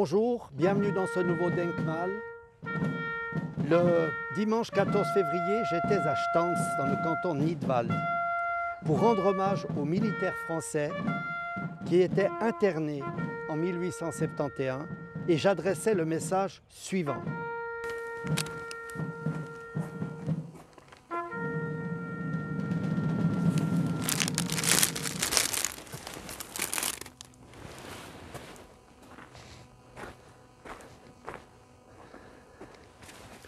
Bonjour, bienvenue dans ce nouveau Denkmal. Le dimanche 14 février, j'étais à Stans, dans le canton de Nidwald, pour rendre hommage aux militaires français qui étaient internés en 1871 et j'adressais le message suivant.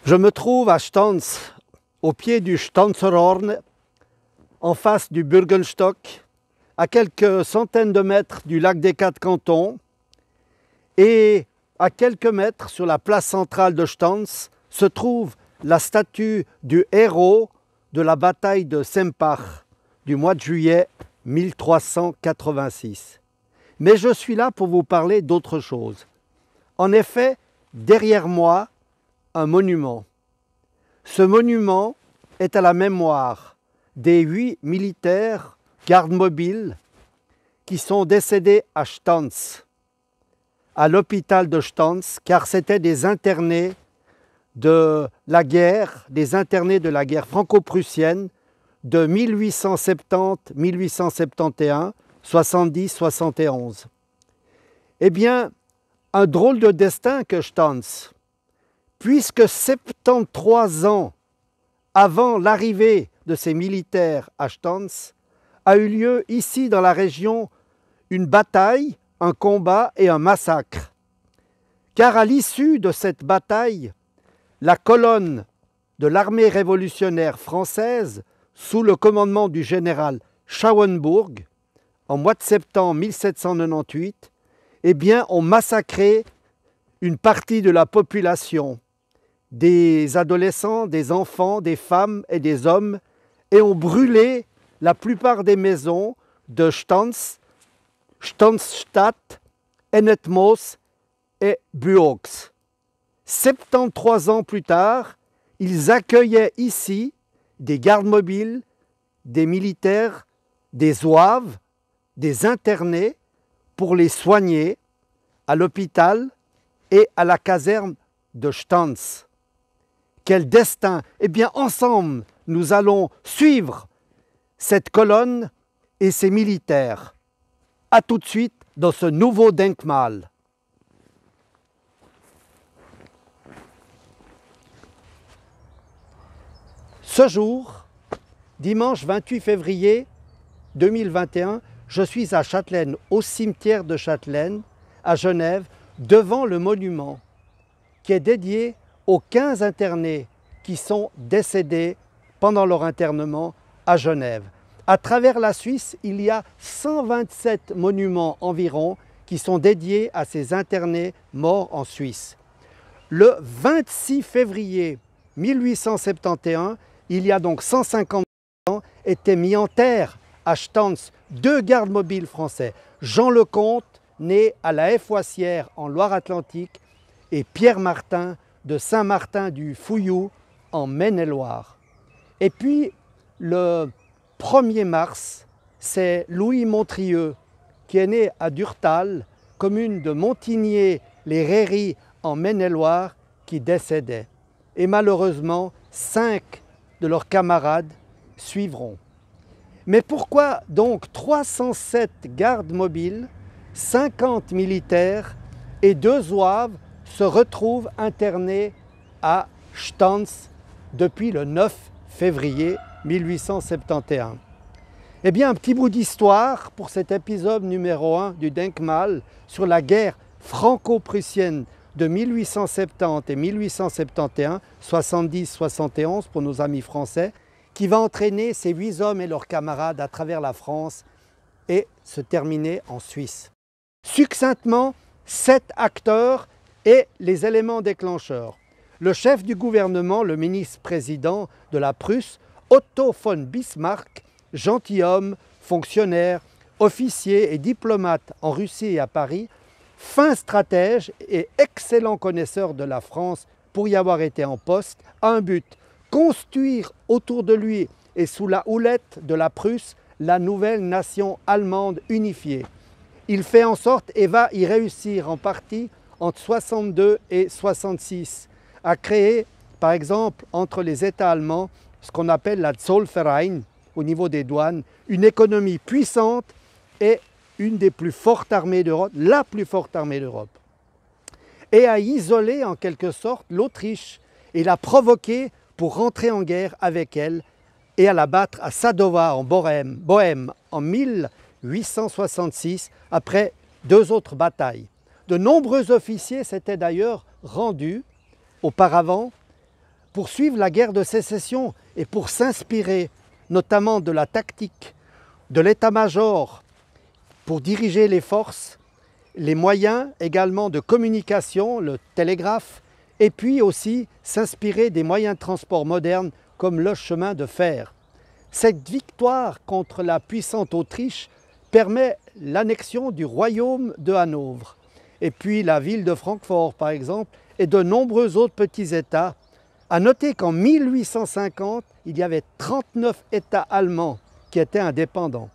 Je me trouve à Stans, au pied du Stanzerhorn, en face du Bürgenstock, à quelques centaines de mètres du lac des Quatre Cantons, et à quelques mètres sur la place centrale de Stans se trouve la statue du héros de la bataille de Sempach du mois de juillet 1386. Mais je suis là pour vous parler d'autre chose. En effet, derrière moi, un monument. Ce monument est à la mémoire des 8 militaires gardes mobiles qui sont décédés à Stans, à l'hôpital de Stans, car c'était des internés de la guerre, franco-prussienne de 1870-1871, 70-71. Eh bien, un drôle de destin que Stans, puisque 73 ans avant l'arrivée de ces militaires à Stans, a eu lieu ici dans la région une bataille, un combat et un massacre. Car à l'issue de cette bataille, la colonne de l'armée révolutionnaire française, sous le commandement du général Schauenburg, en mois de septembre 1798, eh bien, ont massacré une partie de la population, des adolescents, des enfants, des femmes et des hommes, et ont brûlé la plupart des maisons de Stans, Stansstadt, Ennetmoos et Buox. 73 ans plus tard, ils accueillaient ici des gardes mobiles, des militaires, des zouaves, des internés pour les soigner à l'hôpital et à la caserne de Stans. Quel destin! Eh bien, ensemble, nous allons suivre cette colonne et ces militaires. A tout de suite dans ce nouveau Denkmal. Ce jour, dimanche 28 février 2021, je suis à Châtelaine, au cimetière de Châtelaine, à Genève, devant le monument qui est dédié aux 15 internés qui sont décédés pendant leur internement à Genève. À travers la Suisse, il y a 127 monuments environ qui sont dédiés à ces internés morts en Suisse. Le 26 février 1871, il y a donc 150 ans, étaient mis en terre à Stans 2 gardes mobiles français. Jean Lecomte, né à la Effoissière en Loire-Atlantique, et Pierre Martin de Saint-Martin-du-Fouillou en Maine-et-Loire. Et puis, le 1er mars, c'est Louis Montrieux, qui est né à Durtal, commune de Montigné-les-Rairies en Maine-et-Loire, qui décédait. Et malheureusement, 5 de leurs camarades suivront. Mais pourquoi donc 307 gardes mobiles, 50 militaires et 2 zouaves se retrouvent internés à Stans depuis le 9 février 1871. Eh bien, un petit bout d'histoire pour cet épisode numéro 1 du Denkmal sur la guerre franco-prussienne de 1870 et 1871, 70-71 pour nos amis français, qui va entraîner ces 8 hommes et leurs camarades à travers la France et se terminer en Suisse. Succinctement, 7 acteurs et les éléments déclencheurs. Le chef du gouvernement, le ministre-président de la Prusse, Otto von Bismarck, gentilhomme, fonctionnaire, officier et diplomate en Russie et à Paris, fin stratège et excellent connaisseur de la France pour y avoir été en poste, a un but: construire autour de lui et sous la houlette de la Prusse la nouvelle nation allemande unifiée. Il fait en sorte et va y réussir en partie entre 62 et 66, a créé, par exemple, entre les États allemands, ce qu'on appelle la Zollverein, au niveau des douanes, une économie puissante et une des plus fortes armées d'Europe, la plus forte armée d'Europe. Et a isolé en quelque sorte l'Autriche et l'a provoquée pour rentrer en guerre avec elle et à la battre à Sadowa en Bohême en 1866 après 2 autres batailles. De nombreux officiers s'étaient d'ailleurs rendus auparavant pour suivre la guerre de sécession et pour s'inspirer notamment de la tactique, de l'état-major pour diriger les forces, les moyens également de communication, le télégraphe, et puis aussi s'inspirer des moyens de transport modernes comme le chemin de fer. Cette victoire contre la puissante Autriche permet l'annexion du royaume de Hanovre, et puis la ville de Francfort par exemple, et de nombreux autres petits États. À noter qu'en 1850, il y avait 39 États allemands qui étaient indépendants.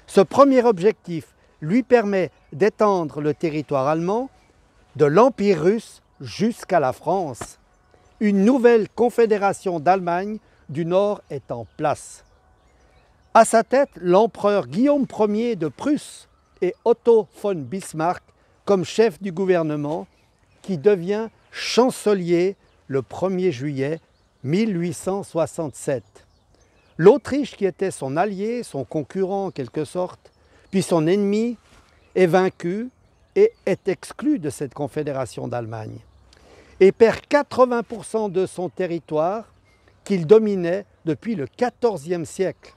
Ce premier objectif lui permet d'étendre le territoire allemand de l'Empire russe jusqu'à la France. Une nouvelle confédération d'Allemagne du Nord est en place. À sa tête, l'empereur Guillaume Ier de Prusse et Otto von Bismarck comme chef du gouvernement qui devient chancelier le 1er juillet 1867. L'Autriche, qui était son allié, son concurrent en quelque sorte, puis son ennemi, est vaincue et est exclue de cette confédération d'Allemagne et perd 80% de son territoire qu'il dominait depuis le XIVe siècle.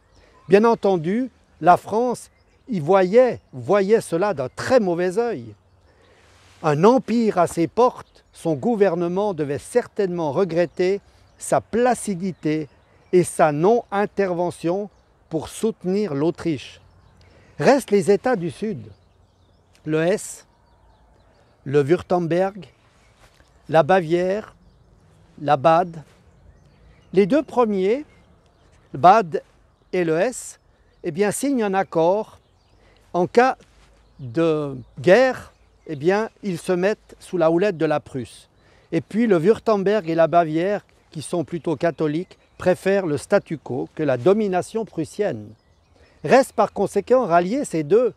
Bien entendu, la France y voyait cela d'un très mauvais œil. Un empire à ses portes, son gouvernement devait certainement regretter sa placidité et sa non-intervention pour soutenir l'Autriche. Restent les États du Sud, le Hesse, le Wurtemberg, la Bavière, la Bade. Les 2 premiers, le Bade et le Hesse, eh bien, signent un accord. En cas de guerre, eh bien, ils se mettent sous la houlette de la Prusse. Et puis le Wurtemberg et la Bavière, qui sont plutôt catholiques, préfèrent le statu quo que la domination prussienne. Reste par conséquent rallier ces deux.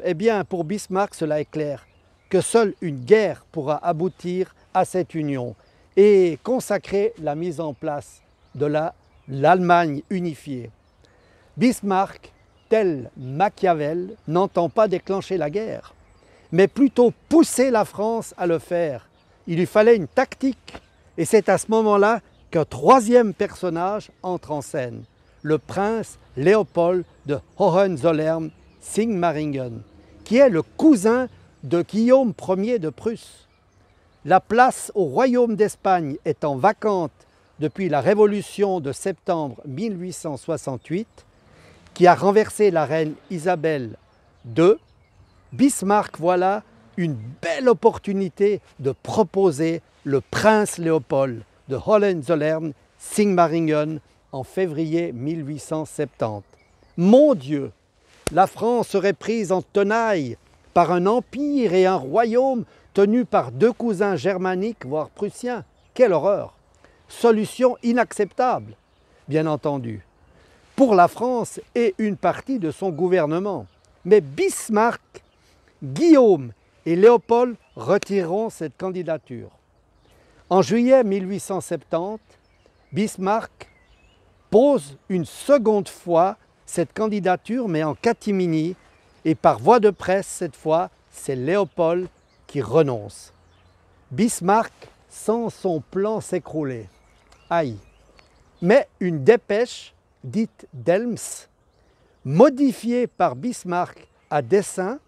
Eh bien, pour Bismarck, cela est clair, que seule une guerre pourra aboutir à cette union et consacrer la mise en place de l'Allemagne unifiée. Bismarck, tel Machiavel, n'entend pas déclencher la guerre, mais plutôt pousser la France à le faire. Il lui fallait une tactique, et c'est à ce moment-là qu'un 3e personnage entre en scène, le prince Léopold de Hohenzollern-Sigmaringen, qui est le cousin de Guillaume Ier de Prusse. La place au royaume d'Espagne étant vacante depuis la Révolution de septembre 1868, qui a renversé la reine Isabelle II, Bismarck voilà une belle opportunité de proposer le prince Léopold de Hohenzollern-Sigmaringen en février 1870. Mon Dieu, la France serait prise en tenaille par un empire et un royaume tenu par 2 cousins germaniques, voire prussiens. Quelle horreur! Solution inacceptable, bien entendu, pour la France et une partie de son gouvernement. Mais Bismarck, Guillaume et Léopold retireront cette candidature. En juillet 1870, Bismarck pose une seconde fois cette candidature, mais en catimini, et par voie de presse cette fois, c'est Léopold qui renonce. Bismarck sent son plan s'écrouler. Aïe! Mais une dépêche, dite d'Helms, modifiée par Bismarck à dessein,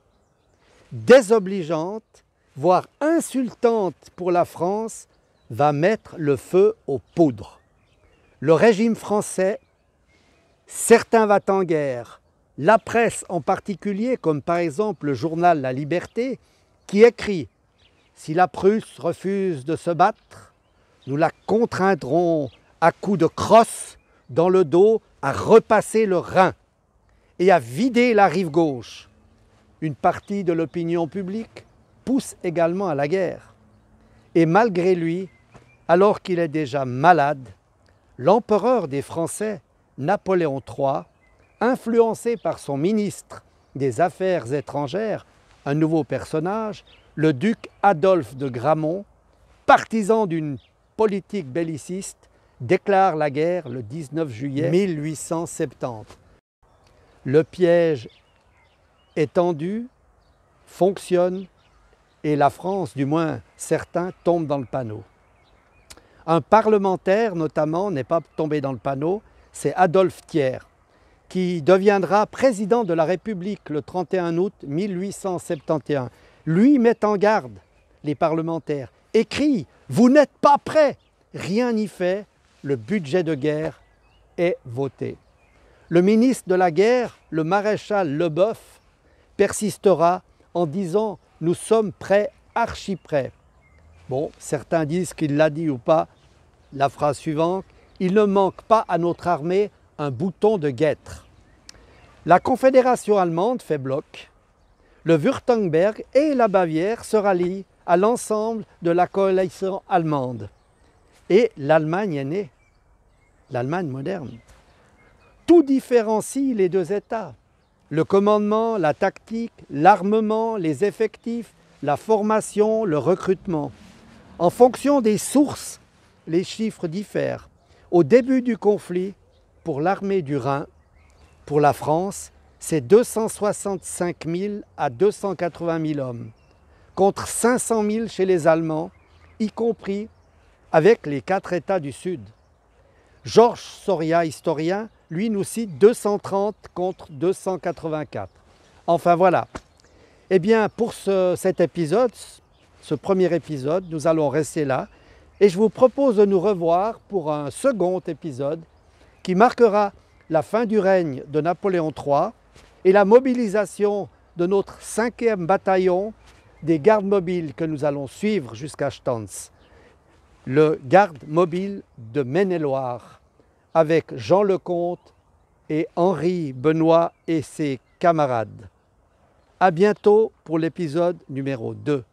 désobligeante, voire insultante pour la France, va mettre le feu aux poudres. Le régime français, certain va en guerre, la presse en particulier, comme par exemple le journal La Liberté, qui écrit « Si la Prusse refuse de se battre, nous la contraindrons à coups de crosse dans le dos à repasser le Rhin et à vider la rive gauche. » Une partie de l'opinion publique pousse également à la guerre. Et malgré lui, alors qu'il est déjà malade, l'empereur des Français, Napoléon III, influencé par son ministre des Affaires étrangères, un nouveau personnage, le duc Adolphe de Gramont, partisan d'une politique belliciste, déclare la guerre le 19 juillet 1870. Le piège est tendu, fonctionne, et la France, du moins certains, tombe dans le panneau. Un parlementaire, notamment, n'est pas tombé dans le panneau, c'est Adolphe Thiers, qui deviendra président de la République le 31 août 1871. Lui met en garde les parlementaires et crie « Vous n'êtes pas prêts !» Rien n'y fait, le budget de guerre est voté. Le ministre de la guerre, le maréchal Leboeuf, persistera en disant « Nous sommes prêts, archi prêts ». Bon, certains disent qu'il l'a dit ou pas. La phrase suivante, il ne manque pas à notre armée un bouton de guêtre. La Confédération allemande fait bloc. Le Wurtemberg et la Bavière se rallient à l'ensemble de la coalition allemande. Et l'Allemagne est née, l'Allemagne moderne. Tout différencie les deux États. Le commandement, la tactique, l'armement, les effectifs, la formation, le recrutement. En fonction des sources, les chiffres diffèrent. Au début du conflit, pour l'armée du Rhin, pour la France, c'est 265 000 à 280 000 hommes, contre 500 000 chez les Allemands, y compris avec les 4 États du Sud. Georges Soria, historien, lui nous cite 230 contre 284. Enfin voilà. Eh bien, pour cet épisode, ce premier épisode, nous allons rester là. Et je vous propose de nous revoir pour un second épisode qui marquera la fin du règne de Napoléon III et la mobilisation de notre 5e bataillon des gardes mobiles que nous allons suivre jusqu'à Stans, le garde mobile de Maine-et-Loire, avec Jean Lecomte et Henri Benoît et ses camarades. À bientôt pour l'épisode numéro 2.